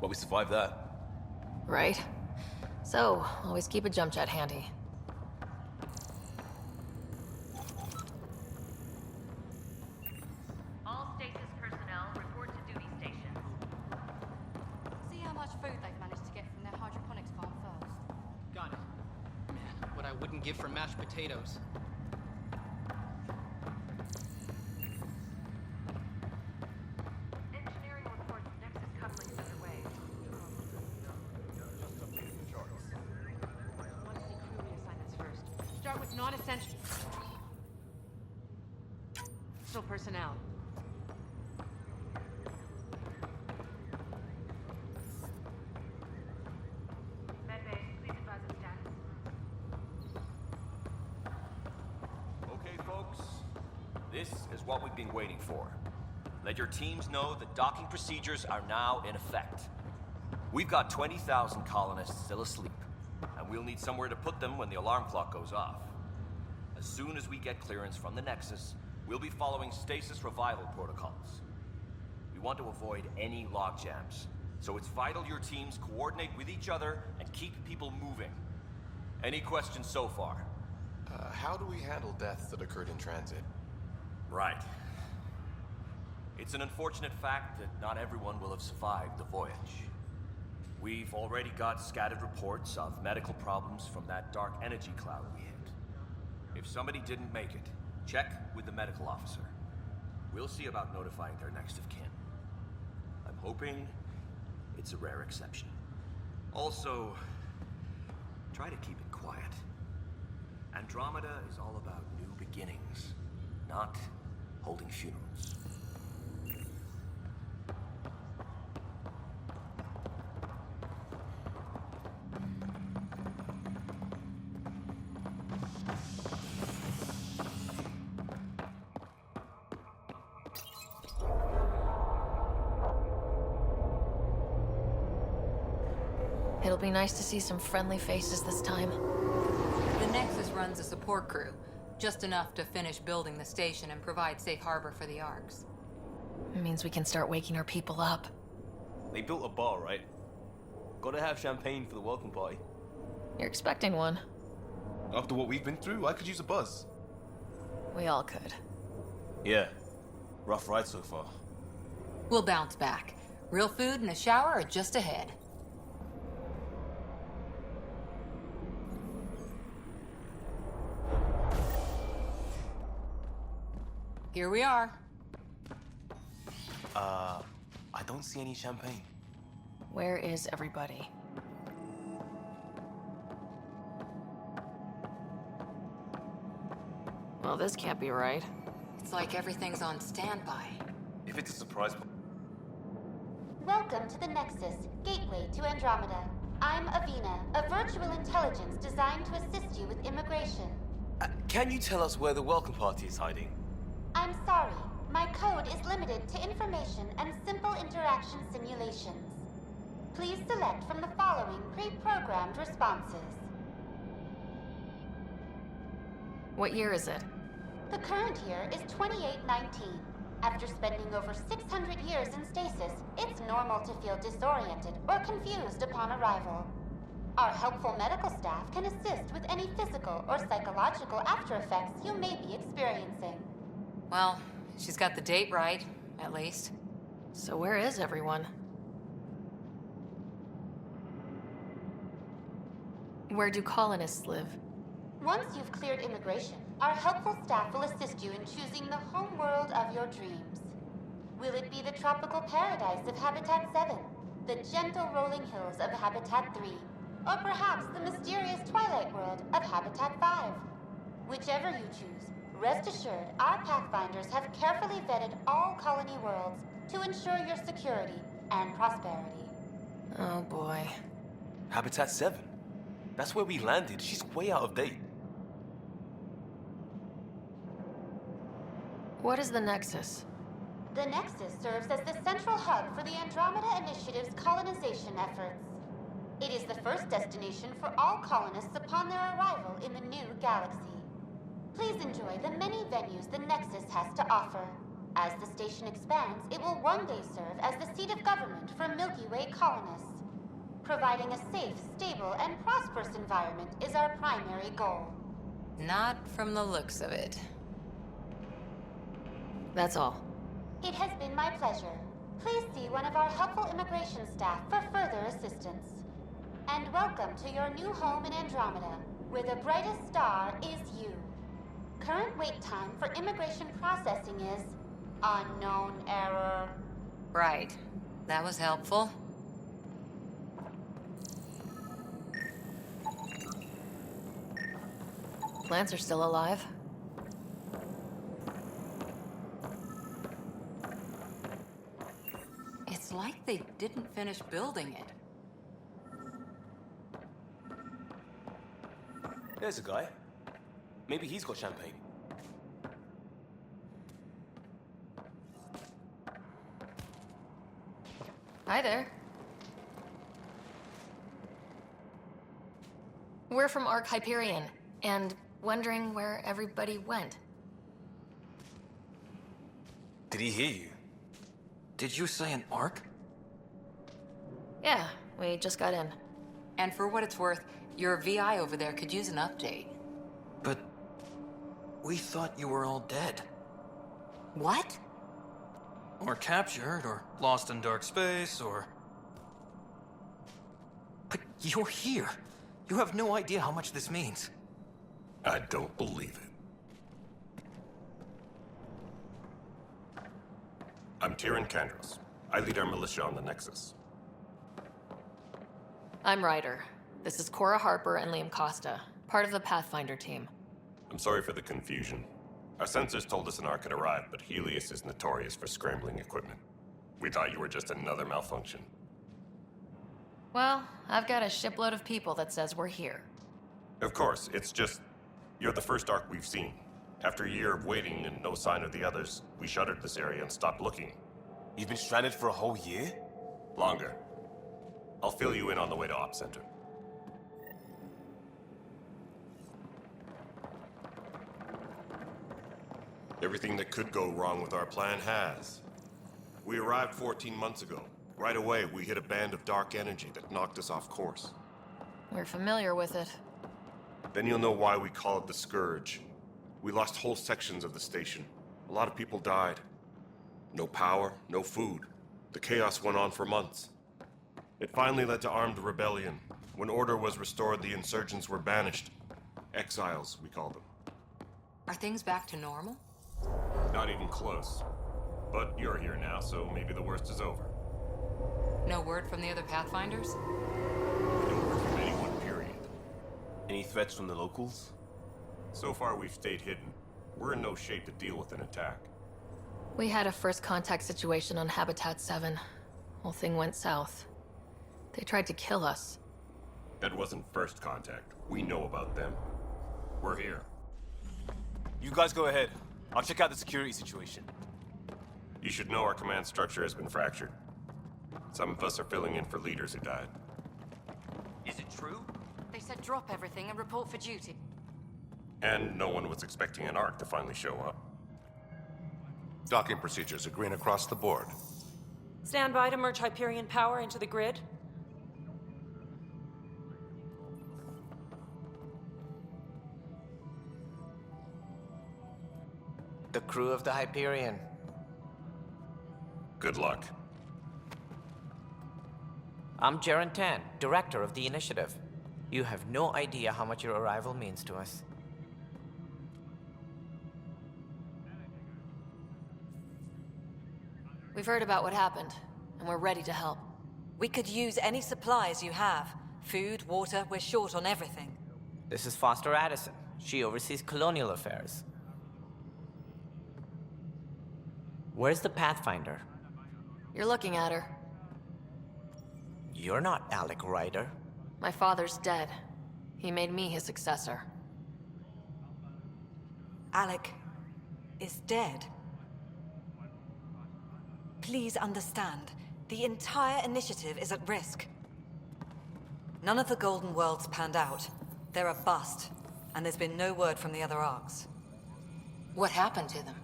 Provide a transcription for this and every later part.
But we survived that. Right. So, always keep a jump jet handy. All stasis personnel report to duty stations. See how much food they've managed to get from their hydroponics farm first. Got it. Man, what I wouldn't give for mashed potatoes. Engineering reports nexus couplings underway. Want to see crew reassignments first. Start with non-essential personnel. Medbay, please advise of status. Okay, folks. This is what we've been waiting for. Let your teams know that docking procedures are now in effect. We've got 20,000 colonists still asleep, and we'll need somewhere to put them when the alarm clock goes off. As soon as we get clearance from the Nexus, we'll be following stasis revival protocols. We want to avoid any logjams, so it's vital your teams coordinate with each other and keep people moving. Any questions so far? How do we handle deaths that occurred in transit? Right. It's an unfortunate fact that not everyone will have survived the voyage. We've already got scattered reports of medical problems from that dark energy cloud we hit. If somebody didn't make it, check with the medical officer. We'll see about notifying their next of kin. I'm hoping it's a rare exception. Also, try to keep it quiet. Andromeda is all about new beginnings, not holding funerals. It'll be nice to see some friendly faces this time. The Nexus runs a support crew, just enough to finish building the station and provide safe harbor for the Arks. It means we can start waking our people up. They built a bar, right? Gotta have champagne for the welcome party. You're expecting one. After what we've been through, I could use a buzz. We all could. Yeah. Rough ride so far. We'll bounce back. Real food and a shower are just ahead. Here we are. I don't see any champagne. Where is everybody? Well, this can't be right. It's like everything's on standby. If it's a surprise... Welcome to the Nexus, gateway to Andromeda. I'm Avina, a virtual intelligence designed to assist you with immigration. Can you tell us where the welcome party is hiding? I'm sorry, my code is limited to information and simple interaction simulations. Please select from the following pre-programmed responses. What year is it? The current year is 2819. After spending over 600 years in stasis, it's normal to feel disoriented or confused upon arrival. Our helpful medical staff can assist with any physical or psychological after effects you may be experiencing. Well, she's got the date right, at least. So where is everyone? Where do colonists live? Once you've cleared immigration, our helpful staff will assist you in choosing the home world of your dreams. Will it be the tropical paradise of Habitat 7, the gentle rolling hills of Habitat 3, or perhaps the mysterious twilight world of Habitat 5? Whichever you choose, rest assured our Pathfinders have carefully vetted all colony worlds to ensure your security and prosperity. Oh boy. Habitat 7? That's where we landed. She's way out of date. What is the Nexus? The Nexus serves as the central hub for the Andromeda Initiative's colonization efforts. It is the first destination for all colonists upon their arrival in the new galaxy. Please enjoy the many venues the Nexus has to offer. As the station expands, it will one day serve as the seat of government for Milky Way colonists. Providing a safe, stable, and prosperous environment is our primary goal. Not from the looks of it. That's all. It has been my pleasure. Please see one of our helpful immigration staff for further assistance. And welcome to your new home in Andromeda, where the brightest star is you. Current wait time for immigration processing is unknown error. Right. That was helpful. Plants are still alive. It's like they didn't finish building it. There's a guy. Maybe he's got champagne. Hi there. We're from Ark Hyperion, and wondering where everybody went. Did he hear you? Did you say an arc? Yeah, we just got in. And for what it's worth, your VI over there could use an update. But we thought you were all dead. What? Or captured, or lost in dark space, or... But you're here. You have no idea how much this means. I don't believe it. I'm Tyrion Kandros. I lead our militia on the Nexus. I'm Ryder. This is Cora Harper and Liam Costa, part of the Pathfinder team. I'm sorry for the confusion. Our sensors told us an Ark had arrived, but Helios is notorious for scrambling equipment. We thought you were just another malfunction. Well, I've got a shipload of people that says we're here. Of course, it's just... You're the first Ark we've seen. After a year of waiting and no sign of the others, we shuttered this area and stopped looking. You've been stranded for a whole year? Longer. I'll fill you in on the way to Op Center. Everything that could go wrong with our plan has. We arrived 14 months ago. Right away, we hit a band of dark energy that knocked us off course. We're familiar with it. Then you'll know why we call it the Scourge. We lost whole sections of the station. A lot of people died. No power, no food. The chaos went on for months. It finally led to armed rebellion. When order was restored, the insurgents were banished. Exiles, we call them. Are things back to normal? Not even close. But you're here now, so maybe the worst is over. No word from the other Pathfinders? No word from anyone, period. Any threats from the locals? So far, we've stayed hidden. We're in no shape to deal with an attack. We had a first contact situation on Habitat 7. Whole thing went south. They tried to kill us. That wasn't first contact. We know about them. We're here. You guys go ahead. I'll check out the security situation. You should know our command structure has been fractured. Some of us are filling in for leaders who died. Is it true? They said drop everything and report for duty. And no one was expecting an Ark to finally show up. Docking procedures are green across the board. Stand by to merge Hyperion power into the grid. The crew of the Hyperion. Good luck. I'm Jaren Tan, director of the initiative. You have no idea how much your arrival means to us. We've heard about what happened, and we're ready to help. We could use any supplies you have. Food, water, we're short on everything. This is Foster Addison. She oversees colonial affairs. Where's the Pathfinder? You're looking at her. You're not Alec Ryder. My father's dead. He made me his successor. Alec is dead. Please understand, the entire initiative is at risk. None of the Golden Worlds panned out. They're a bust, and there's been no word from the other arcs. What happened to them?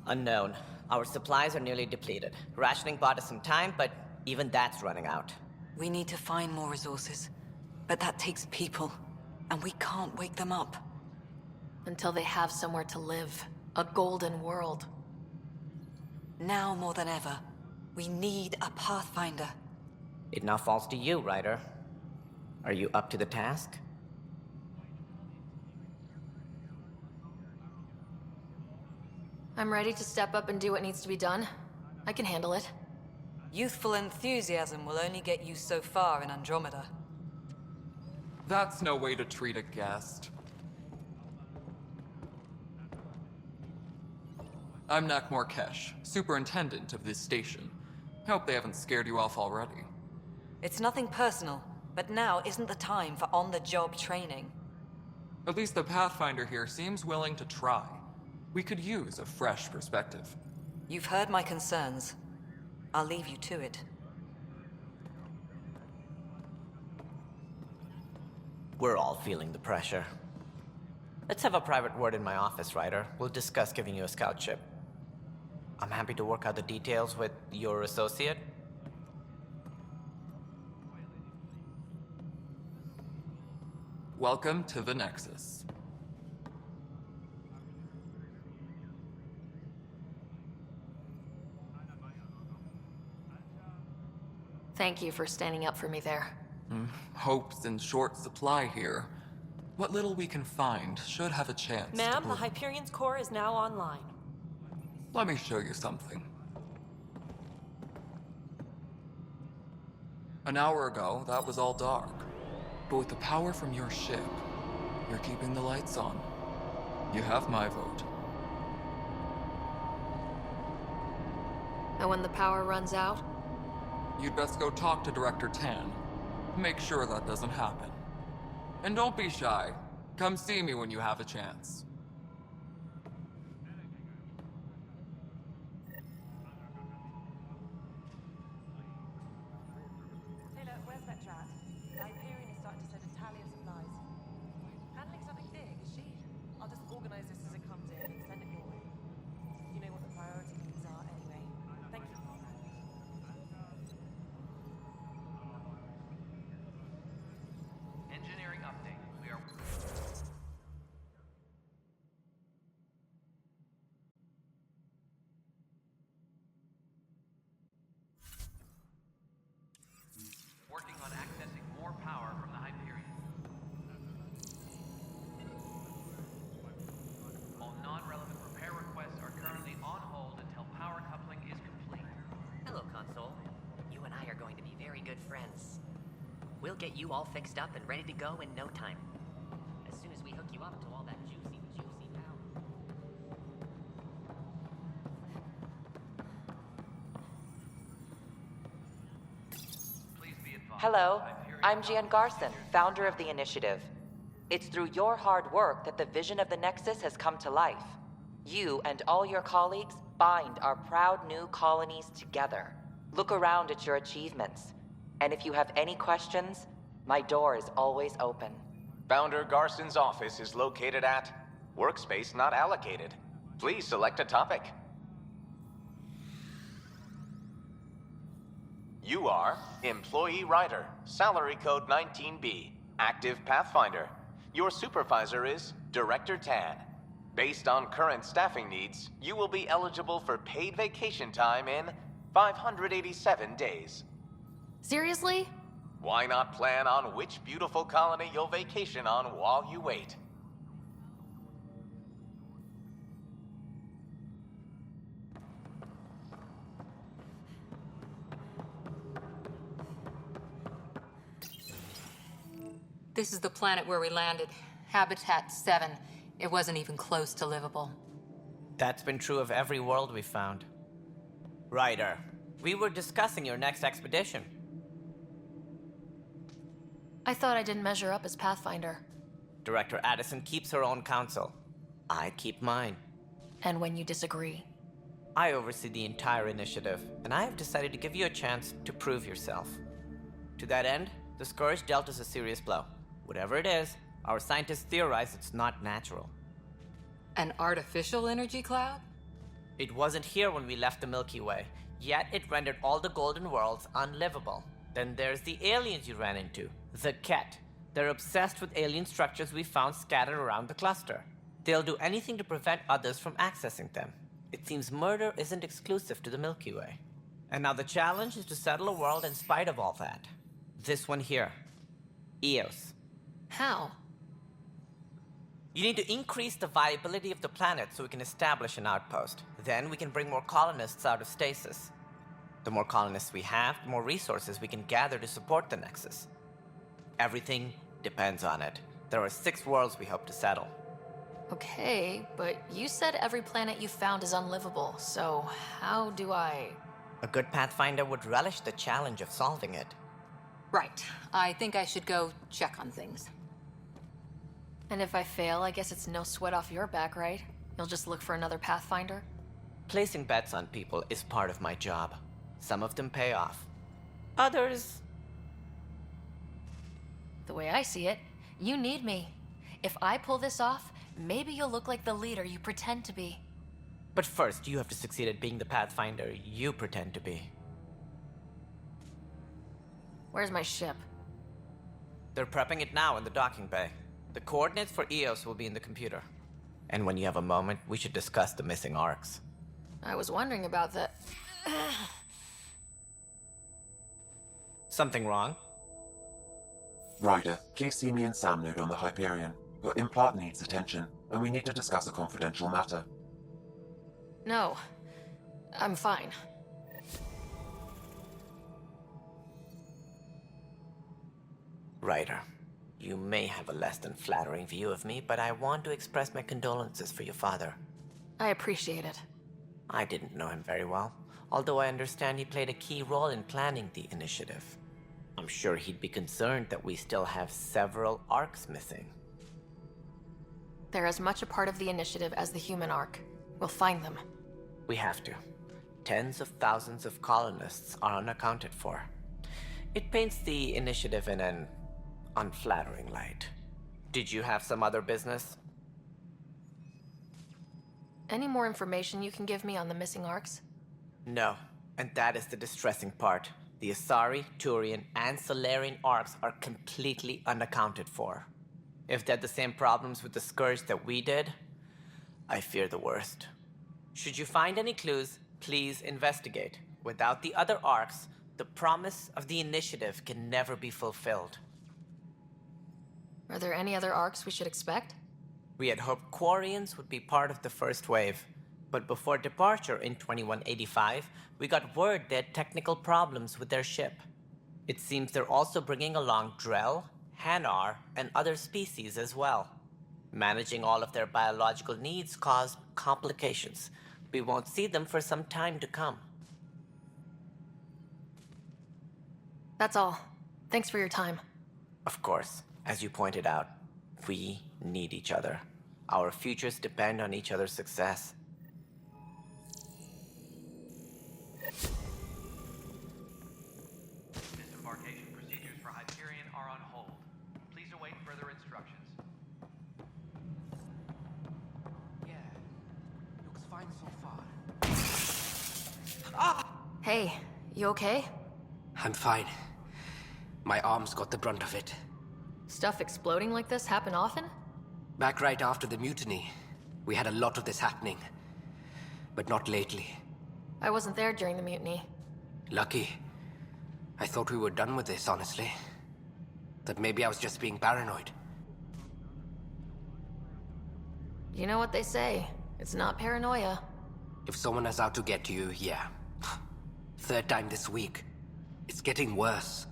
Unknown. Our supplies are nearly depleted. Rationing bought us some time, but even that's running out. We need to find more resources. But that takes people. And we can't wake them up. Until they have somewhere to live. A golden world. Now more than ever, we need a Pathfinder. It now falls to you, Ryder. Are you up to the task? I'm ready to step up and do what needs to be done. I can handle it. Youthful enthusiasm will only get you so far in Andromeda. That's no way to treat a guest. I'm Nak Morkesh, superintendent of this station. Hope they haven't scared you off already. It's nothing personal, but now isn't the time for on-the-job training. At least the Pathfinder here seems willing to try. We could use a fresh perspective. You've heard my concerns. I'll leave you to it. We're all feeling the pressure. Let's have a private word in my office, Ryder. We'll discuss giving you a scout ship. I'm happy to work out the details with your associate. Welcome to the Nexus. Thank you for standing up for me there. Hope's in short supply here. What little we can find should have a chance. Ma'am, the Hyperion's core is now online. Let me show you something. An hour ago, that was all dark. But with the power from your ship, you're keeping the lights on. You have my vote. And when the power runs out? You'd best go talk to Director Tan. Make sure that doesn't happen. And don't be shy. Come see me when you have a chance. Taylor, where's Vetrat? The Hyperion is starting to send a tally of supplies. Handling something big, is she? I'll just organize this as it comes in and send it your way. You know what the priority needs are anyway. Thank you. Engineering update. We are... working on accessing more power from the Hyperion. All non-relevant repair requests are currently on hold until power coupling is complete. Hello, Console. You and I are going to be very good friends. We'll get you all fixed up and ready to go in no time. As soon as we hook you up to all that juicy power. Please be advised. Hello, I'm Jan Garson, founder of the Initiative. It's through your hard work that the vision of the Nexus has come to life. You and all your colleagues bind our proud new colonies together. Look around at your achievements. And if you have any questions, my door is always open. Founder Garson's office is located at Workspace Not Allocated. Please select a topic. You are Employee Rider, Salary Code 19B, Active Pathfinder. Your supervisor is Director Tan. Based on current staffing needs, you will be eligible for paid vacation time in 587 days. Seriously? Why not plan on which beautiful colony you'll vacation on while you wait? This is the planet where we landed. Habitat 7. It wasn't even close to livable. That's been true of every world we found. Ryder, we were discussing your next expedition. I thought I didn't measure up as Pathfinder. Director Addison keeps her own counsel. I keep mine. And when you disagree? I oversee the entire initiative, and I have decided to give you a chance to prove yourself. To that end, the Scourge dealt us a serious blow. Whatever it is, our scientists theorize it's not natural. An artificial energy cloud? It wasn't here when we left the Milky Way, yet it rendered all the golden worlds unlivable. Then there's the aliens you ran into, the Ket. They're obsessed with alien structures we found scattered around the cluster. They'll do anything to prevent others from accessing them. It seems murder isn't exclusive to the Milky Way. And now the challenge is to settle a world in spite of all that. This one here. Eos. How? You need to increase the viability of the planet so we can establish an outpost. Then we can bring more colonists out of stasis. The more colonists we have, the more resources we can gather to support the Nexus. Everything depends on it. There are 6 worlds we hope to settle. Okay, but you said every planet you found is unlivable, so how do I... A good Pathfinder would relish the challenge of solving it. Right. I think I should go check on things. And if I fail, I guess it's no sweat off your back, right? You'll just look for another Pathfinder? Placing bets on people is part of my job. Some of them pay off. Others... The way I see it, you need me. If I pull this off, maybe you'll look like the leader you pretend to be. But first, you have to succeed at being the Pathfinder you pretend to be. Where's my ship? They're prepping it now in the docking bay. The coordinates for Eos will be in the computer. And when you have a moment, we should discuss the missing arcs. I was wondering about that. Something wrong? Ryder, please see me and Sam Node on the Hyperion. Your implant needs attention, and we need to discuss a confidential matter. No, I'm fine. Ryder, you may have a less than flattering view of me, but I want to express my condolences for your father. I appreciate it. I didn't know him very well, although I understand he played a key role in planning the initiative. I'm sure he'd be concerned that we still have several arcs missing. They're as much a part of the initiative as the human arc. We'll find them. We have to. Tens of thousands of colonists are unaccounted for. It paints the initiative in an unflattering light. Did you have some other business? Any more information you can give me on the missing arcs? No, and that is the distressing part. The Asari, Turian, and Solarian arcs are completely unaccounted for. If they had the same problems with the Scourge that we did, I fear the worst. Should you find any clues, please investigate. Without the other arcs, the promise of the initiative can never be fulfilled. Are there any other arcs we should expect? We had hoped Quarians would be part of the first wave, but before departure in 2185, we got word they had technical problems with their ship. It seems they're also bringing along Drell, Hanar, and other species as well. Managing all of their biological needs caused complications. We won't see them for some time to come. That's all. Thanks for your time. Of course, as you pointed out, we need each other. Our futures depend on each other's success. Disembarkation procedures for Hyperion are on hold. Please await further instructions. Yeah, looks fine so far. Hey, you okay? I'm fine. My arm's got the brunt of it. Stuff exploding like this happen often? Back right after the mutiny, we had a lot of this happening. But not lately. I wasn't there during the mutiny. Lucky. I thought we were done with this, honestly. That maybe I was just being paranoid. You know what they say. It's not paranoia. If someone is out to get you, yeah. Third time this week. It's getting worse.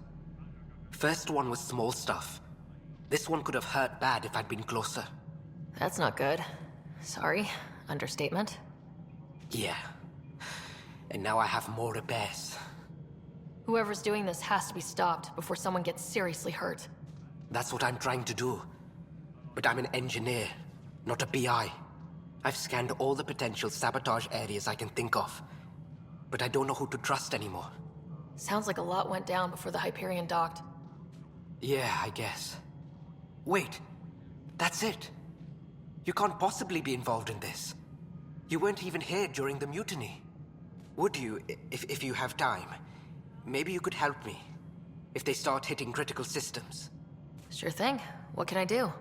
First one was small stuff. This one could have hurt bad if I'd been closer. That's not good. Sorry. Understatement. Yeah. And now I have more repairs. Whoever's doing this has to be stopped before someone gets seriously hurt. That's what I'm trying to do. But I'm an engineer, not a PI. I've scanned all the potential sabotage areas I can think of. But I don't know who to trust anymore. Sounds like a lot went down before the Hyperion docked. Yeah, I guess. Wait. That's it. You can't possibly be involved in this. You weren't even here during the mutiny. Would you, if you have time? Maybe you could help me. If they start hitting critical systems. Sure thing. What can I do?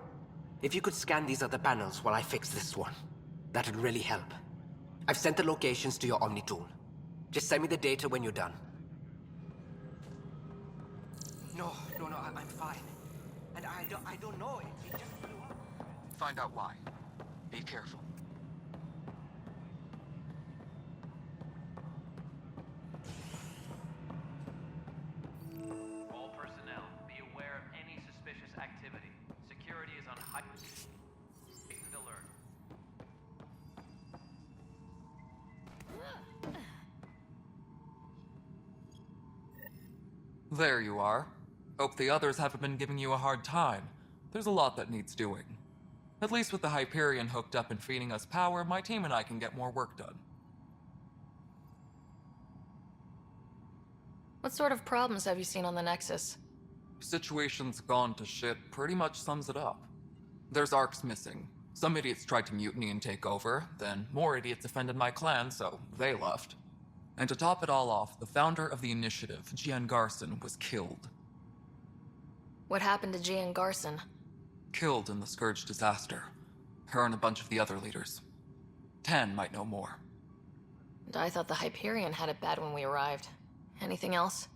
If you could scan these other panels while I fix this one, that'd really help. I've sent the locations to your Omni tool. Just send me the data when you're done. No, I'm fine. And I don't know. It just blew up. Find out why. Be careful. All personnel, be aware of any suspicious activity. Security is on heightened alert. There you are. Hope the others haven't been giving you a hard time. There's a lot that needs doing. At least with the Hyperion hooked up and feeding us power, my team and I can get more work done. What sort of problems have you seen on the Nexus? Situation's gone to shit pretty much sums it up. There's arcs missing. Some idiots tried to mutiny and take over, then more idiots offended my clan, so they left. And to top it all off, the founder of the initiative, Gian Garson, was killed. What happened to Gian Garson? Killed in the Scourge disaster. Her and a bunch of the other leaders. Tan might know more. And I thought the Hyperion had it bad when we arrived. Anything else?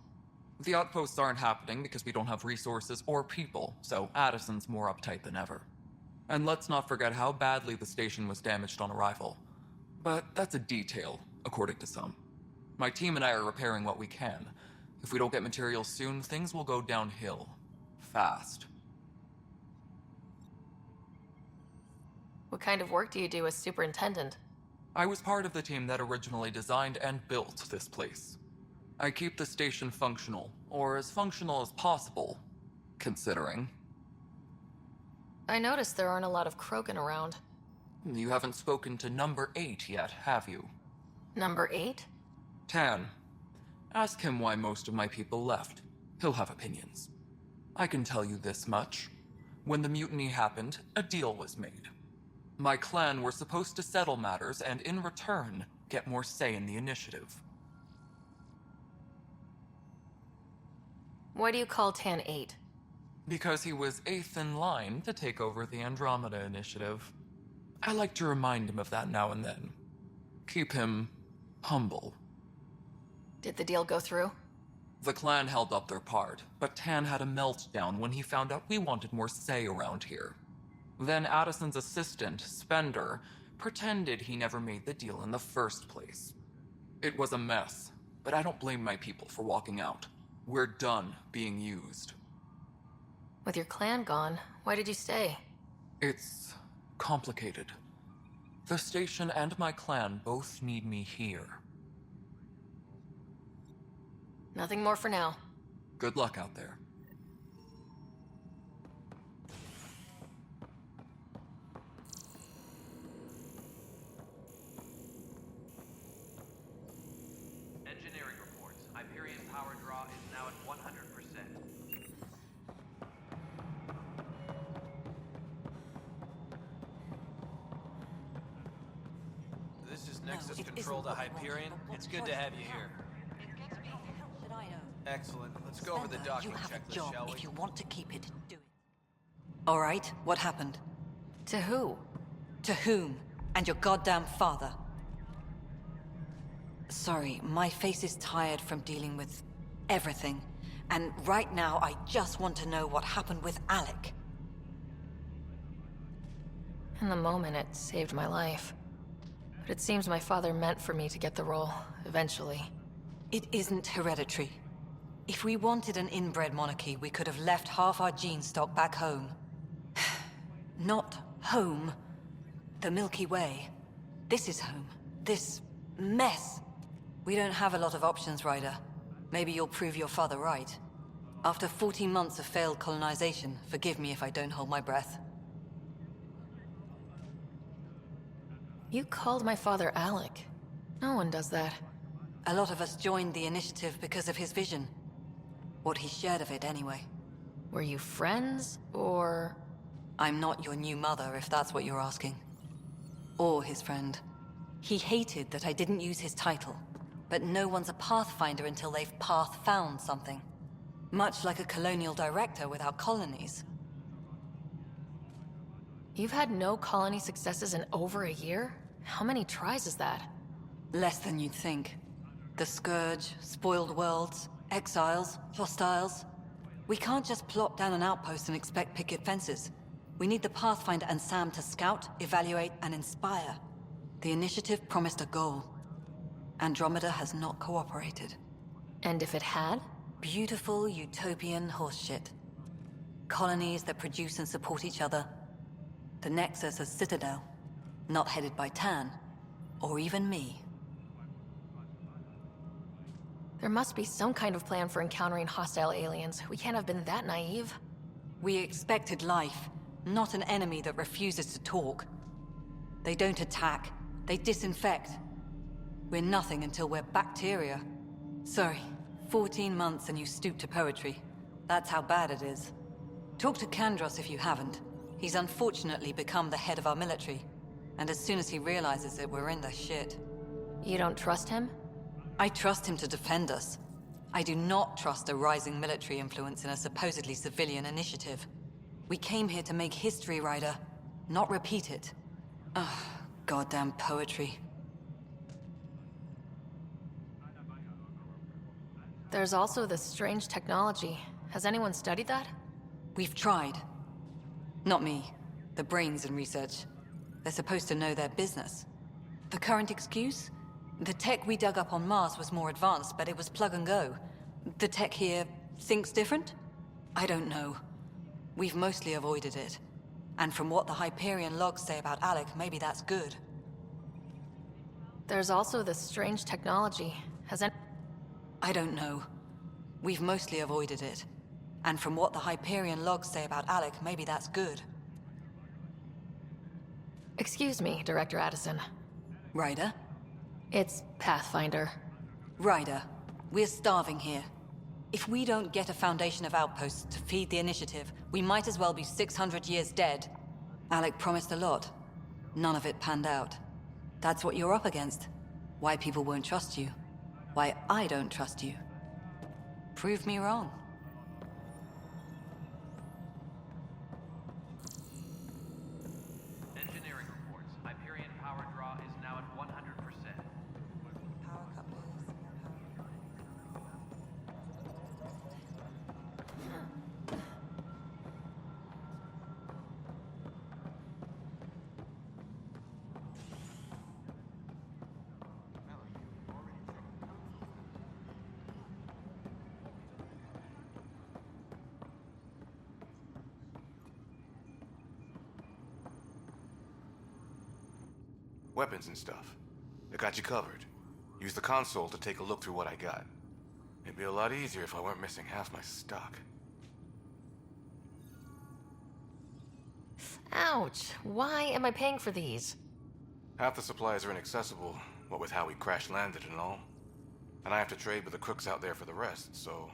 The outposts aren't happening because we don't have resources or people, so Addison's more uptight than ever. And let's not forget how badly the station was damaged on arrival. But that's a detail, according to some. My team and I are repairing what we can. If we don't get materials soon, things will go downhill. Fast. What kind of work do you do as superintendent? I was part of the team that originally designed and built this place. I keep the station functional, or as functional as possible, considering. I noticed there aren't a lot of Krogan around. You haven't spoken to number 8 yet, have you? Number 8? Tan. Ask him why most of my people left. He'll have opinions. I can tell you this much. When the mutiny happened, a deal was made. My clan were supposed to settle matters and, in return, get more say in the initiative. Why do you call Tan 8? Because he was 8th in line to take over the Andromeda initiative. I like to remind him of that now and then. Keep him humble. Did the deal go through? The clan held up their part, but Tan had a meltdown when he found out we wanted more say around here. Then Addison's assistant, Spender, pretended he never made the deal in the first place. It was a mess, but I don't blame my people for walking out. We're done being used. With your clan gone, why did you stay? It's complicated. The station and my clan both need me here. Nothing more for now. Good luck out there. Engineering reports. Hyperion power draw is now at 100%. This is Nexus Control to Hyperion. It's good to have you here. Excellent. Let's go over the document checklist, shall we? If you want to keep it, do it. All right, what happened? To who? To whom? And your goddamn father. Sorry, my face is tired from dealing with everything. And right now, I just want to know what happened with Alec. In the moment, it saved my life. But it seems my father meant for me to get the role, eventually. It isn't hereditary. If we wanted an inbred monarchy, we could have left half our gene stock back home. Not home. The Milky Way. This is home. This mess. We don't have a lot of options, Ryder. Maybe you'll prove your father right. After 14 months of failed colonization, forgive me if I don't hold my breath. You called my father Alec. No one does that. A lot of us joined the initiative because of his vision. What he shared of it, anyway. Were you friends, or...? I'm not your new mother, if that's what you're asking. Or his friend. He hated that I didn't use his title. But no one's a Pathfinder until they've path-found something. Much like a colonial director without colonies. You've had no colony successes in over a year? How many tries is that? Less than you'd think. The Scourge, spoiled worlds, exiles, hostiles. We can't just plop down an outpost and expect picket fences. We need the Pathfinder and Sam to scout, evaluate, and inspire. The initiative promised a goal. Andromeda has not cooperated. And if it had? Beautiful utopian horseshit. Colonies that produce and support each other. The Nexus as Citadel. Not headed by Tan. Or even me. There must be some kind of plan for encountering hostile aliens. We can't have been that naive. We expected life, not an enemy that refuses to talk. They don't attack. They disinfect. We're nothing until we're bacteria. Sorry, 14 months and you stoop to poetry. That's how bad it is. Talk to Kandros if you haven't. He's unfortunately become the head of our military. And as soon as he realizes it, we're in the shit. You don't trust him? I trust him to defend us. I do not trust a rising military influence in a supposedly civilian initiative. We came here to make history, Ryder, not repeat it. Ugh, goddamn poetry. There's also this strange technology. Has anyone studied that? We've tried. Not me. The brains in research. They're supposed to know their business. The current excuse? The tech we dug up on Mars was more advanced, but it was plug and go. The tech here thinks different? I don't know. We've mostly avoided it. And from what the Hyperion logs say about Alec, maybe that's good. There's also this strange technology. I don't know. We've mostly avoided it. And from what the Hyperion logs say about Alec, maybe that's good. Excuse me, Director Addison. Ryder? It's Pathfinder. Ryder, we're starving here. If we don't get a foundation of outposts to feed the initiative, we might as well be 600 years dead. Alec promised a lot. None of it panned out. That's what you're up against. Why people won't trust you. Why I don't trust you. Prove me wrong. Engineering reports. Hyperion power draw is now at 100%. Power couplers. Weapons and stuff. I got you covered. Use the console to take a look through what I got. It'd be a lot easier if I weren't missing half my stock. Ouch. Why am I paying for these? Half the supplies are inaccessible, what with how we crash-landed and all. And I have to trade with the crooks out there for the rest, so...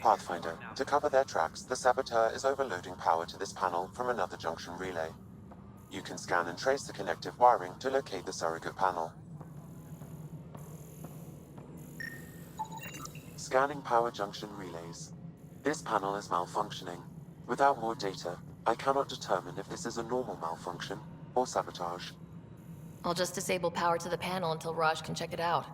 Pathfinder, to cover their tracks, the Saboteur is overloading power to this panel from another junction relay. You can scan and trace the connective wiring to locate the surrogate panel. Scanning power junction relays. This panel is malfunctioning. Without more data, I cannot determine if this is a normal malfunction or sabotage. I'll just disable power to the panel until Raj can check it out.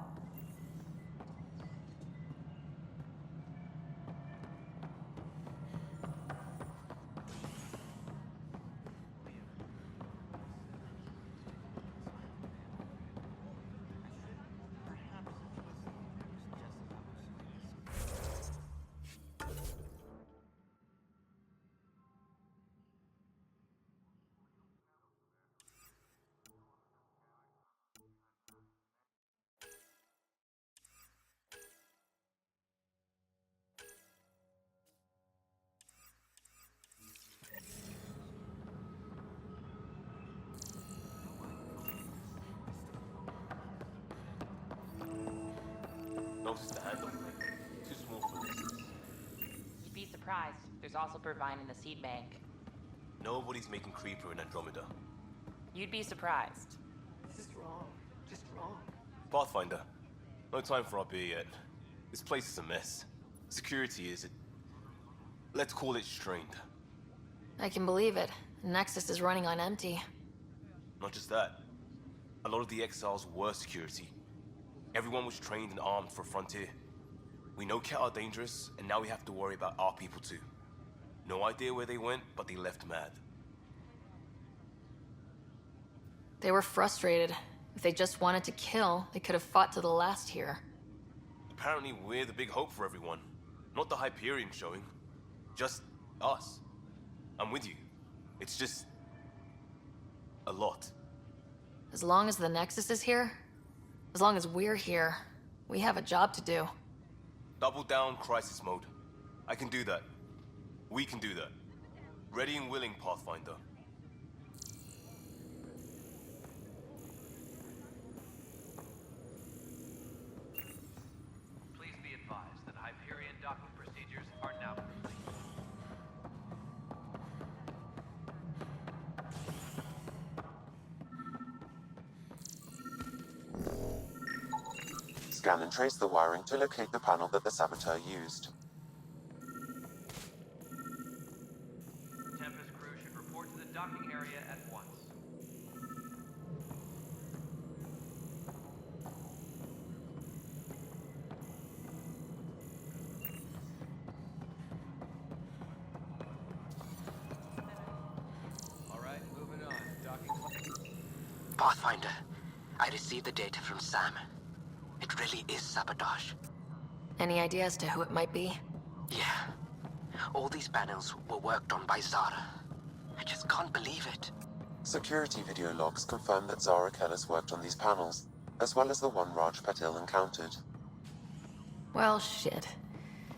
noses to handle. Too small for this. You'd be surprised. There's also Purvine in the seed bank. Nobody's making Creeper in Andromeda. You'd be surprised. This is wrong. Just wrong. Pathfinder, no time for our beer yet. This place is a mess. Security is, let's call it strained. I can believe it. Nexus is running on empty. Not just that. A lot of the exiles were security. Everyone was trained and armed for Frontier. We know Ket are dangerous, and now we have to worry about our people too. No idea where they went, but they left mad. They were frustrated. If they just wanted to kill, they could have fought to the last here. Apparently we're the big hope for everyone. Not the Hyperion showing. Just us. I'm with you. It's just... a lot. As long as the Nexus is here, as long as we're here, we have a job to do. Double down crisis mode. I can do that. We can do that. Ready and willing, Pathfinder. Please be advised that Hyperion docking procedures are now complete. Scan and trace the wiring to locate the panel that the saboteur used. Tempest crew should report to the docking area at once. Alright, moving on. Docking. Pathfinder, I received the data from Sam. It really is sabotage. Any idea as to who it might be? Yeah. All these panels were worked on by Zara. I just can't believe it. Security video logs confirm that Zara Kellis worked on these panels, as well as the one Raj Patil encountered. Well, shit.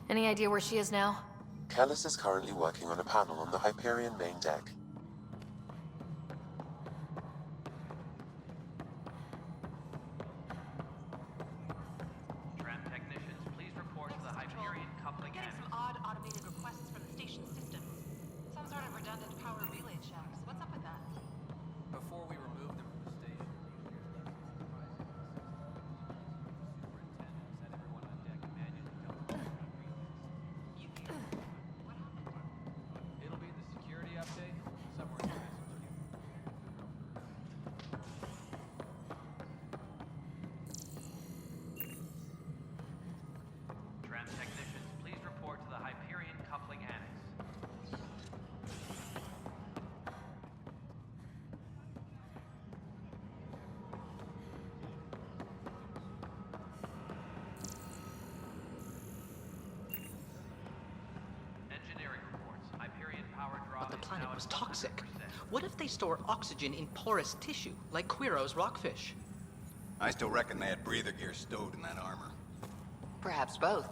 Any idea where she is now? Kellis is currently working on a panel on the Hyperion main deck. Tram technicians, please report to the Hyperion coupling Getting annex. some odd automated requests from the station systems. Some sort of redundant power relay checks. What's up with that? Before we remove them from the station, superintendent said everyone on deck manually double It'll be in the security update somewhere in the message queue. Tram technicians, please report to the Hyperion coupling annex. Engineering reports. Hyperion power draw But the is planet now was at toxic. 100%. What if they store oxygen in porous tissue, like Quiro's rockfish? I still reckon they had breather gear stowed in that armor. Perhaps both.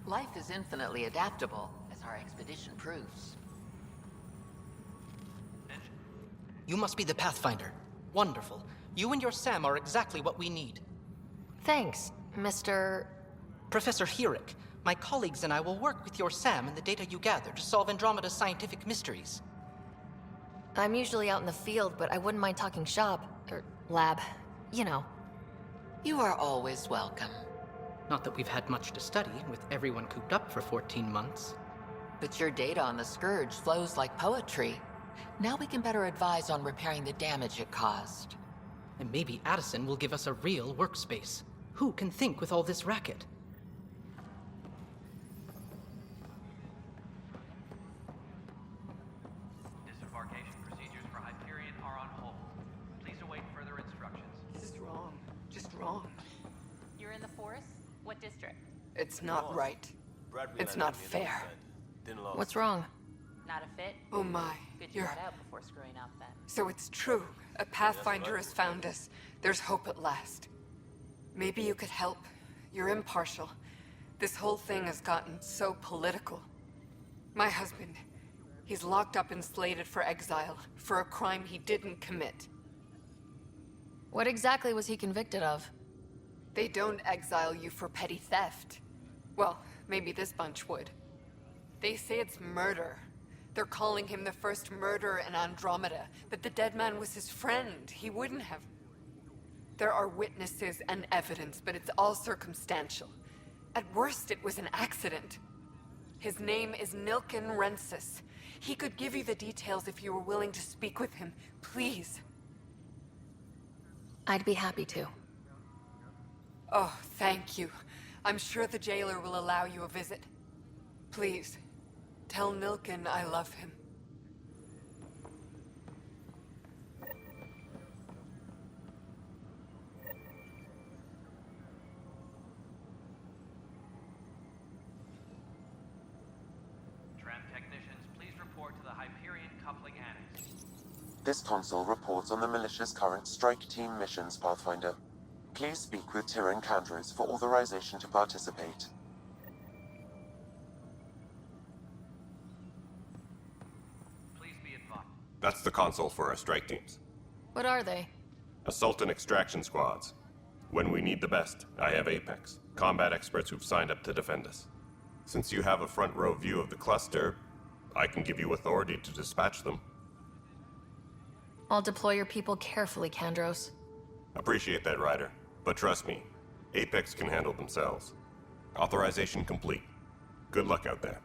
Life is infinitely adaptable, as our expedition proves. You must be the Pathfinder. Wonderful. You and your Sam are exactly what we need. Thanks, Mr. Professor Herrick, my colleagues and I will work with your Sam and the data you gather to solve Andromeda's scientific mysteries. I'm usually out in the field, but I wouldn't mind talking shop. Or lab. You know. You are always welcome. Not that we've had much to study, with everyone cooped up for 14 months. But your data on the Scourge flows like poetry. Now we can better advise on repairing the damage it caused. And maybe Addison will give us a real workspace. Who can think with all this racket? Disembarkation procedures for Hyperion are on hold. Please await further instructions. This is wrong. Just wrong. You're in the forest? What district? It's not right. Bradley It's and I not met me fair. Didn't last. What's wrong? Not a fit? Oh my. Good you You're... got out before screwing up then. So it's true. A Pathfinder has found us. There's hope at last. Maybe you could help. You're impartial. This whole thing has gotten so political. My husband, he's locked up and slated for exile for a crime he didn't commit. What exactly was he convicted of? They don't exile you for petty theft. Well, maybe this bunch would. They say it's murder. They're calling him the first murderer in Andromeda, but the dead man was his friend. He wouldn't have... There are witnesses and evidence, but it's all circumstantial. At worst, it was an accident. His name is Nilken Rensis. He could give you the details if you were willing to speak with him. Please. I'd be happy to. Oh, thank you. I'm sure the jailer will allow you a visit. Please, tell Nilken I love him. Tram technicians, please report to the Hyperion Coupling Annex. This console reports on the militia's current strike team missions, Pathfinder. Please speak with Tyrion Kandros for authorization to participate. Please be advised. That's the console for our strike teams. What are they? Assault and extraction squads. When we need the best, I have Apex, combat experts who've signed up to defend us. Since you have a front row view of the cluster, I can give you authority to dispatch them. I'll deploy your people carefully, Kandros. Appreciate that, Ryder. But trust me, Apex can handle themselves. Authorization complete. Good luck out there.